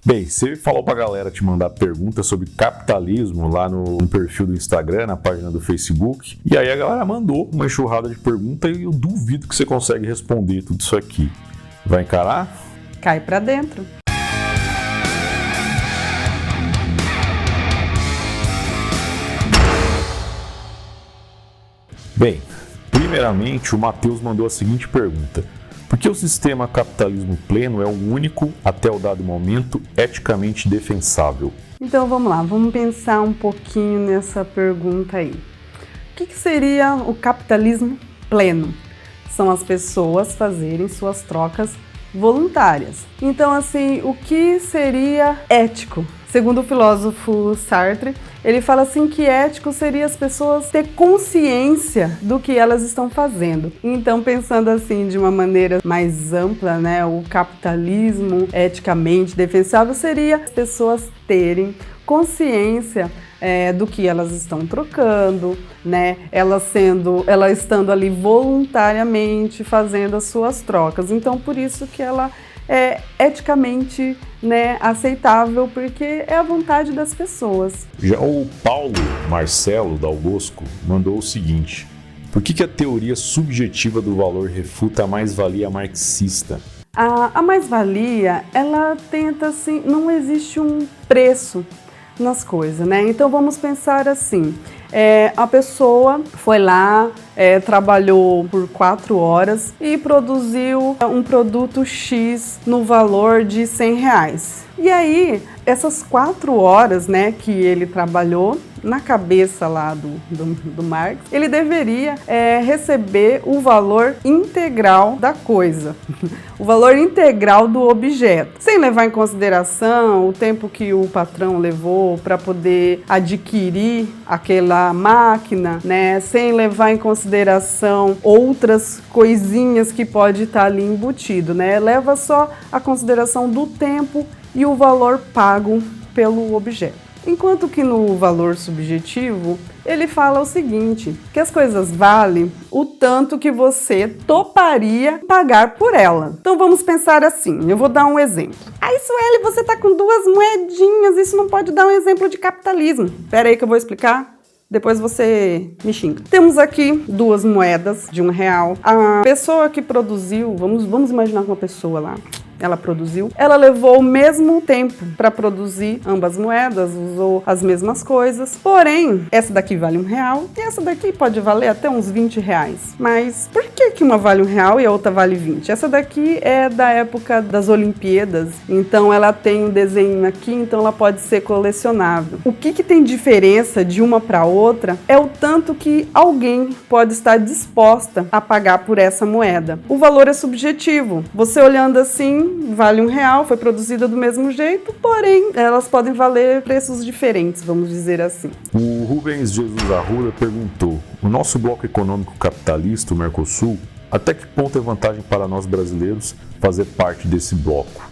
Bem, você falou pra galera te mandar perguntas sobre capitalismo lá no perfil do Instagram, na página do Facebook. E aí a galera mandou uma enxurrada de perguntas e eu duvido que você consegue responder tudo isso aqui. Vai encarar? Cai pra dentro. Bem, primeiramente o Matheus mandou a seguinte pergunta: por que o sistema capitalismo pleno é o único, até o dado momento, eticamente defensável? Então vamos lá, vamos pensar um pouquinho nessa pergunta aí. O que seria o capitalismo pleno? São as pessoas fazerem suas trocas voluntárias. Então, assim, o que seria ético? Segundo o filósofo Sartre, ele fala assim que ético seria as pessoas ter consciência do que elas estão fazendo. Então, pensando assim de uma maneira mais ampla, né, o capitalismo eticamente defensável seria as pessoas terem consciência do que elas estão trocando, né? Ela estando ali voluntariamente fazendo as suas trocas. Então, por isso que ela é eticamente, né, aceitável, porque é a vontade das pessoas. Já o Paulo Marcelo Dal Bosco mandou o seguinte: por que a teoria subjetiva do valor refuta a mais-valia marxista? A mais-valia, ela tenta assim, não existe um preço nas coisas, né? Então vamos pensar assim, a pessoa foi lá, trabalhou por 4 horas e produziu um produto X no valor de R$100. E aí, essas 4 horas, né, que ele trabalhou, na cabeça lá do Marx, ele deveria receber o valor integral da coisa, o valor integral do objeto, sem levar em consideração o tempo que o patrão levou para poder adquirir aquela máquina, né, sem levar em consideração outras coisinhas que pode estar ali embutido, né, leva só a consideração do tempo e o valor pago pelo objeto. Enquanto que no valor subjetivo, ele fala o seguinte, que as coisas valem o tanto que você toparia pagar por ela. Então vamos pensar assim, eu vou dar um exemplo. Aí, Sueli, você tá com 2 moedinhas, isso não pode dar um exemplo de capitalismo. Pera aí que eu vou explicar. Depois você me xinga. Temos aqui 2 moedas de R$1. A pessoa que produziu, vamos imaginar uma pessoa lá, ela produziu, ela levou o mesmo tempo para produzir ambas moedas, usou as mesmas coisas, porém, essa daqui vale R$1 e essa daqui pode valer até uns R$20. Mas por que uma vale R$1 e a outra vale 20? Essa daqui é da época das Olimpíadas, então ela tem um desenho aqui, então ela pode ser colecionável. O que tem diferença de uma para outra é o tanto que alguém pode estar disposta a pagar por essa moeda. O valor é subjetivo. Você olhando assim, vale R$1, foi produzida do mesmo jeito, porém, elas podem valer preços diferentes, vamos dizer assim. O Rubens Jesus Arruda perguntou: o nosso bloco econômico capitalista, o Mercosul, até que ponto é vantagem para nós brasileiros fazer parte desse bloco?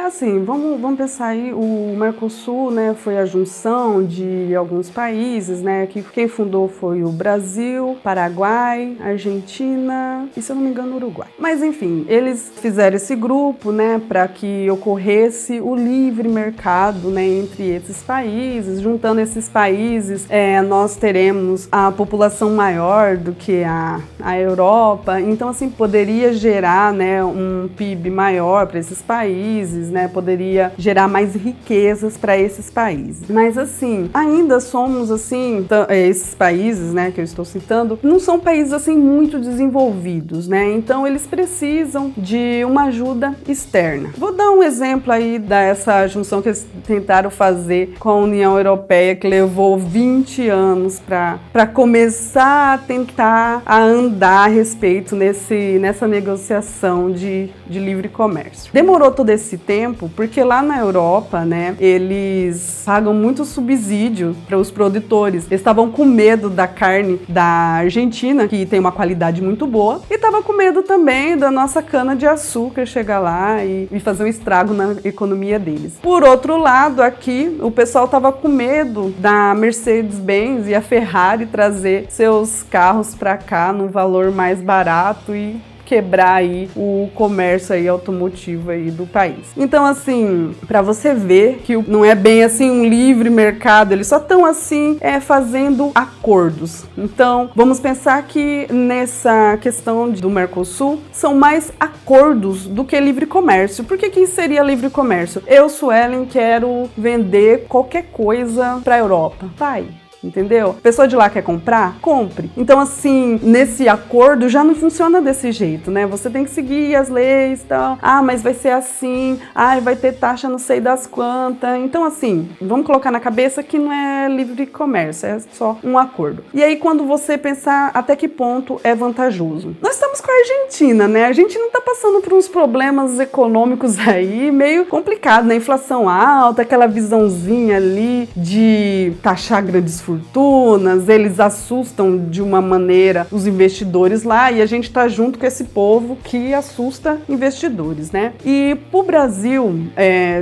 Assim, vamos pensar aí, o Mercosul, né, foi a junção de alguns países, né, que quem fundou foi o Brasil, Paraguai, Argentina e, se eu não me engano, Uruguai. Mas, enfim, eles fizeram esse grupo, né, para que ocorresse o livre mercado, né, entre esses países. Juntando esses países, nós teremos a população maior do que a Europa, então, assim, poderia gerar, né, um PIB maior para esses países, né, poderia gerar mais riquezas para esses países. Mas assim, ainda somos assim, esses países, né, que eu estou citando, não são países assim muito desenvolvidos, né? Então eles precisam de uma ajuda externa. Vou dar um exemplo aí dessa junção que eles tentaram fazer com a União Europeia, que levou 20 anos para começar a tentar andar a respeito nessa negociação de livre comércio. Demorou todo esse tempo porque lá na Europa, né, eles pagam muito subsídio para os produtores. Eles estavam com medo da carne da Argentina, que tem uma qualidade muito boa, e estavam com medo também da nossa cana-de-açúcar chegar lá e fazer um estrago na economia deles. Por outro lado, aqui, o pessoal estava com medo da Mercedes-Benz e a Ferrari trazer seus carros para cá num valor mais barato e quebrar aí o comércio aí automotivo aí do país. Então, assim, para você ver que não é bem assim um livre mercado, eles só estão assim fazendo acordos. Então, vamos pensar que nessa questão do Mercosul são mais acordos do que livre comércio. Por que seria livre comércio? Eu, Suelen, quero vender qualquer coisa para a Europa. Vai. Entendeu? A pessoa de lá quer comprar? Compre. Então, assim, nesse acordo já não funciona desse jeito, né? Você tem que seguir as leis e tal. Ah, mas vai ser assim. Ah, vai ter taxa não sei das quantas. Então, assim, vamos colocar na cabeça que não é livre comércio, é só um acordo. E aí, quando você pensar até que ponto é vantajoso. Nós estamos com a Argentina, né? A Argentina tá passando por uns problemas econômicos aí meio complicado, né? Inflação alta, aquela visãozinha ali de taxar grandes fortunas, eles assustam de uma maneira os investidores lá e a gente tá junto com esse povo que assusta investidores, né? E pro Brasil,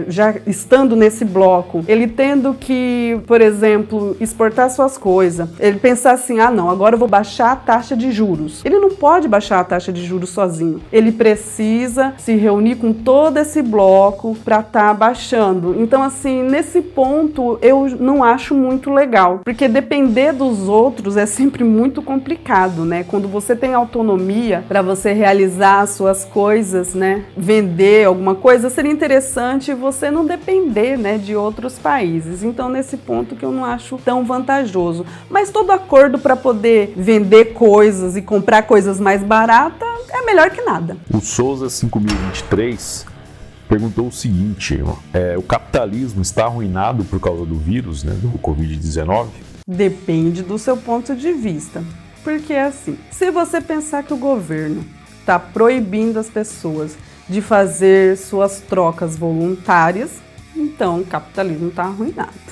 já estando nesse bloco, ele tendo que, por exemplo, exportar suas coisas, ele pensar assim, ah não, agora eu vou baixar a taxa de juros. Ele não pode baixar a taxa de juros sozinho. Ele precisa se reunir com todo esse bloco para estar baixando. Então, assim, nesse ponto eu não acho muito legal, porque depender dos outros é sempre muito complicado, né? Quando você tem autonomia para você realizar as suas coisas, né? Vender alguma coisa, seria interessante você não depender, né, de outros países. Então, nesse ponto que eu não acho tão vantajoso. Mas todo acordo para poder vender coisas e comprar coisas mais baratas é melhor que nada. O Souza 5023 perguntou o seguinte, o capitalismo está arruinado por causa do vírus, né, do Covid-19? Depende do seu ponto de vista. Porque assim, se você pensar que o governo está proibindo as pessoas de fazer suas trocas voluntárias, então o capitalismo está arruinado.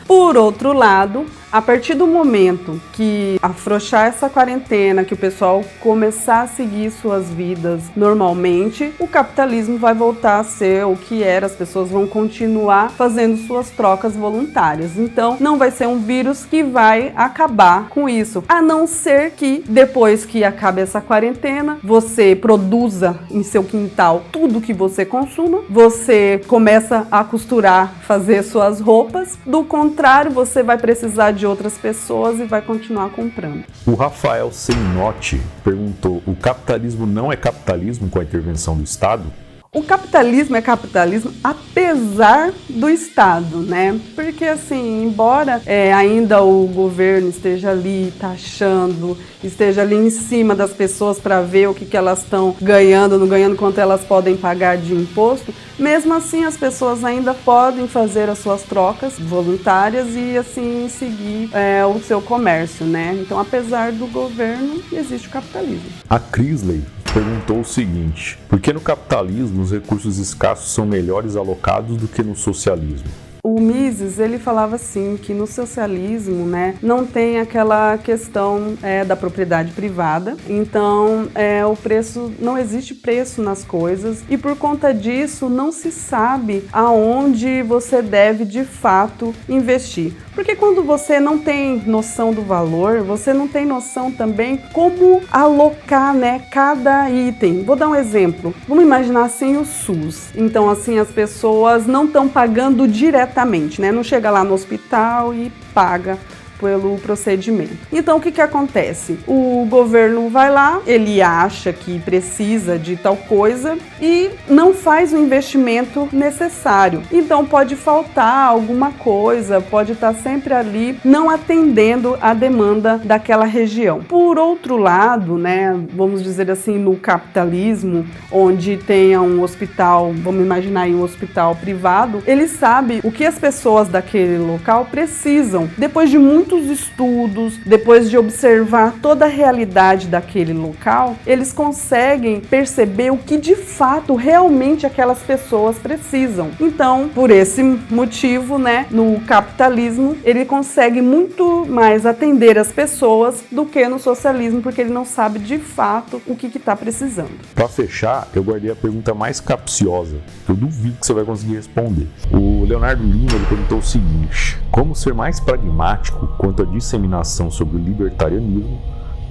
Por outro lado, a partir do momento que afrouxar essa quarentena, que o pessoal começar a seguir suas vidas normalmente, o capitalismo vai voltar a ser o que era, as pessoas vão continuar fazendo suas trocas voluntárias. Então, não vai ser um vírus que vai acabar com isso, a não ser que depois que acabe essa quarentena, você produza em seu quintal tudo que você consuma, você começa a costurar, fazer suas roupas, do contrário, você vai precisar de outras pessoas e vai continuar comprando. O Rafael Senotti perguntou, o capitalismo não é capitalismo com a intervenção do Estado? O capitalismo é capitalismo apesar do Estado, né? Porque assim, embora ainda o governo esteja ali taxando, esteja ali em cima das pessoas para ver o que elas estão ganhando, não ganhando, quanto elas podem pagar de imposto, mesmo assim as pessoas ainda podem fazer as suas trocas voluntárias e assim seguir o seu comércio, né? Então, apesar do governo, existe o capitalismo. A Crisley perguntou o seguinte, por que no capitalismo os recursos escassos são melhores alocados do que no socialismo? O Mises, ele falava assim, que no socialismo, né, não tem aquela questão da propriedade privada, então o preço, não existe preço nas coisas e por conta disso não se sabe aonde você deve de fato investir. Porque quando você não tem noção do valor, você não tem noção também como alocar, né, cada item. Vou dar um exemplo. Vamos imaginar assim o SUS. Então, assim, as pessoas não estão pagando diretamente, né? Não chega lá no hospital e paga pelo procedimento. Então, o que acontece? O governo vai lá, ele acha que precisa de tal coisa e não faz o investimento necessário. Então, pode faltar alguma coisa, pode estar sempre ali não atendendo a demanda daquela região. Por outro lado, né, vamos dizer assim, no capitalismo, onde tenha um hospital, vamos imaginar aí um hospital privado, ele sabe o que as pessoas daquele local precisam. Depois de muitos estudos, depois de observar toda a realidade daquele local, eles conseguem perceber o que de fato realmente aquelas pessoas precisam. Então, por esse motivo, né, no capitalismo, ele consegue muito mais atender as pessoas do que no socialismo, porque ele não sabe de fato o que está precisando. Para fechar, eu guardei a pergunta mais capciosa, que eu duvido que você vai conseguir responder. O Leonardo Lima ele perguntou o seguinte, como ser mais pragmático quanto à disseminação sobre o libertarianismo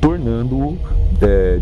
tornando-o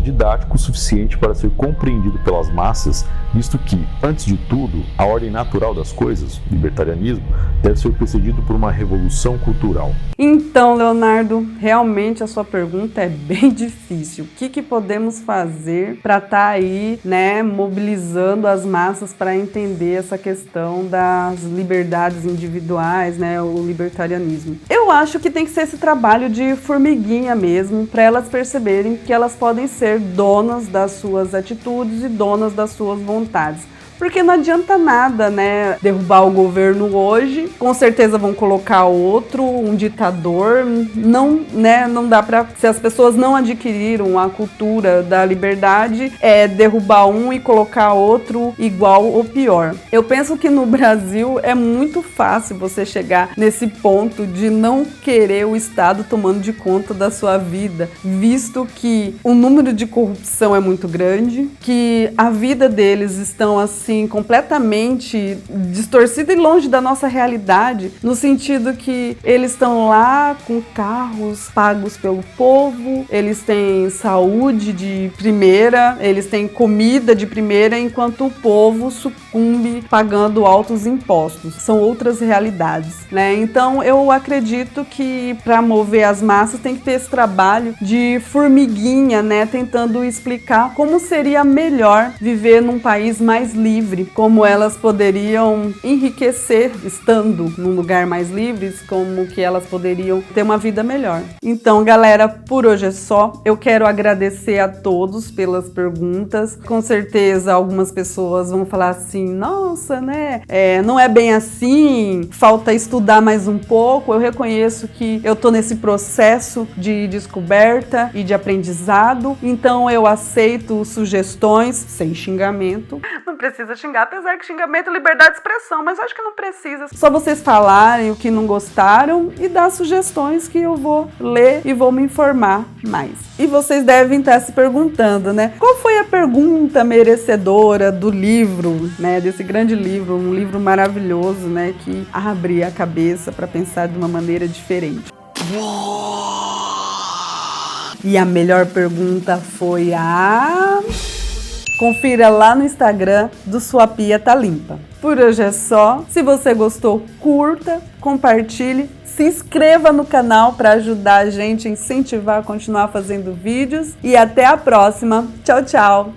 didático o suficiente para ser compreendido pelas massas, visto que, antes de tudo, a ordem natural das coisas, o libertarianismo, deve ser precedido por uma revolução cultural. Então, Leonardo, realmente a sua pergunta é bem difícil. O que podemos fazer para estar aí, né, mobilizando as massas para entender essa questão das liberdades individuais, né, o libertarianismo? Eu acho que tem que ser esse trabalho de formiguinha mesmo, para elas perceberem que elas podem ser donas das suas atitudes e donas das suas vontades. Porque não adianta nada, né, derrubar o governo hoje, com certeza vão colocar outro, um ditador, não, né, não dá pra, se as pessoas não adquiriram a cultura da liberdade, derrubar um e colocar outro igual ou pior. Eu penso que no Brasil é muito fácil você chegar nesse ponto de não querer o Estado tomando de conta da sua vida, visto que o número de corrupção é muito grande, que a vida deles estão assim, completamente distorcida e longe da nossa realidade, no sentido que eles estão lá com carros pagos pelo povo, eles têm saúde de primeira, eles têm comida de primeira, enquanto o povo sucumbe pagando altos impostos. São outras realidades, né? Então eu acredito que para mover as massas tem que ter esse trabalho de formiguinha, né? Tentando explicar como seria melhor viver num país mais livre, como elas poderiam enriquecer estando num lugar mais livre, como que elas poderiam ter uma vida melhor. Então, galera, por hoje é só. Eu quero agradecer a todos pelas perguntas. Com certeza, algumas pessoas vão falar assim, nossa, né? Não é bem assim, falta estudar mais um pouco. Eu reconheço que eu tô nesse processo de descoberta e de aprendizado, então eu aceito sugestões sem xingamento. Não precisa xingar, apesar que xingamento é liberdade de expressão, mas acho que não precisa. Só vocês falarem o que não gostaram e dar sugestões que eu vou ler e vou me informar mais. E vocês devem estar se perguntando, né? Qual foi a pergunta merecedora do livro, né? Desse grande livro, um livro maravilhoso, né? Que abre a cabeça para pensar de uma maneira diferente. E a melhor pergunta foi a... Confira lá no Instagram do Sua Pia Tá Limpa. Por hoje é só. Se você gostou, curta, compartilhe, se inscreva no canal para ajudar a gente a incentivar a continuar fazendo vídeos. E até a próxima. Tchau, tchau!